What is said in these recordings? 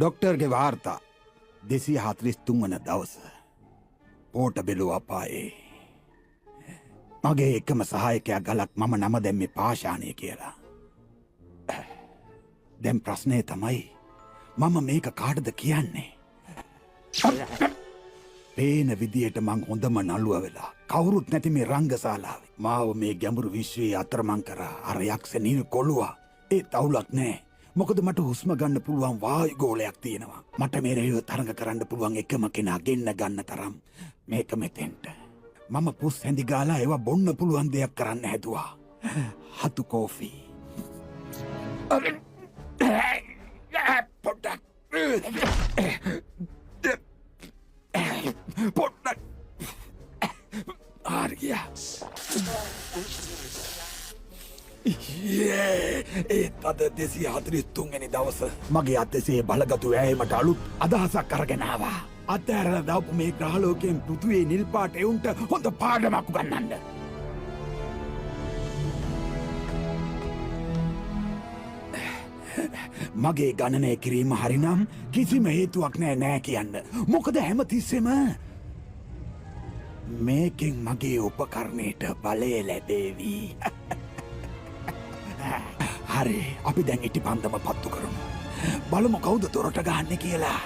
ඩොක්ටර්ගේ වාර්තා 243 වන දවස පෝට බෙලුව අපායේ මගේ එකම සහායකයා ගලක් මම නම දැම්මේ පාෂාණය කියලා. දැන් ප්‍රශ්නය තමයි මම මේක කාටද කියන්නේ? පේන විදියට මං හොඳම නළුව වෙලා කවුරුත් නැති මේ රංගශාලාවේ මාව මේ ගැඹුරු විශ්වයේ අතරමං කරා අර යක්ෂ නිල් කොළුවා. ඒ තවුලක් නෑ. මොකද මට හුස්ම ගන්න පුළුවන් වායු ගෝලයක් තියෙනවා. මට මේ රේව තරඟ කරන්න පුළුවන් එකම කෙනා ගෙන්න ගන්න තරම් මේක මෙතෙන්ට. මම පුස් හැඳි ගාලා ඒවා බොන්න පුළුවන් දෙයක් කරන්න හැදුවා. හතු කෝෆි. පොඩ්ඩක් පොඩ්ඩක් ආර්ගියා. ඒත් අද 243 වෙනි දවස මගේ අතසේ බලගතු ඇයමට අලුත් අදහසක් අරගෙන ආවා. අතහැරලා දාපු මේ ග්‍රහලෝකයෙන් පෘථුවියේ නිල් පාට එවුන්ට හොඳ පාඩමක් උගන්වන්න. මගේ ගණනය කිරීම හරිනම් කිසිම හේතුවක් නෑ කියන්න. මොකද හැමතිස්සෙම මේකෙන් මගේ උපකරණයට බලය ලැබේවි. හරි, අපි දැන් ඉටි පන්දම පත්තු කරමු. බලමු කවුද දොරට ගහන්නේ කියලා.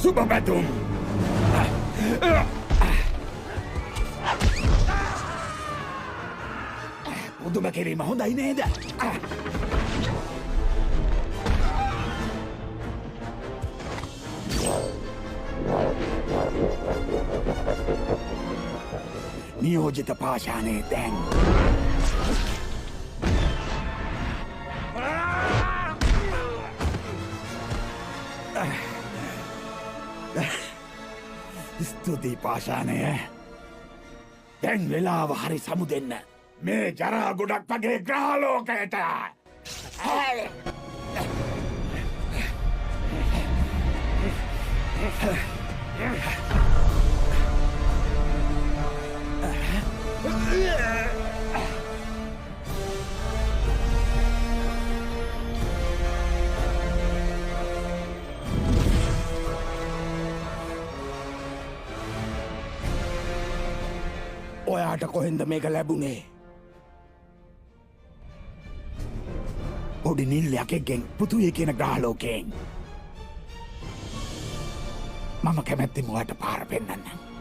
සුබ පැතුම්. පුදුම කිරීම හොඳයි නේද? නියෝජිත පාෂාණේ දැන් ස්තුතියි පාෂාණය. දැන් වෙලාව හරි සමු දෙන්න මේ ජරා ගොඩක් වගේ ග්‍රහලෝකයට. ඔයාට කොහෙන්ද මේක ලැබුණේ? පොඩි නිල් යකෙක්ගෙන් පෘථුවිය කියන ග්‍රහලෝකයෙන්. මම කැමැත්තෙන් ඔයාට පාර පෙන්නන්නම්.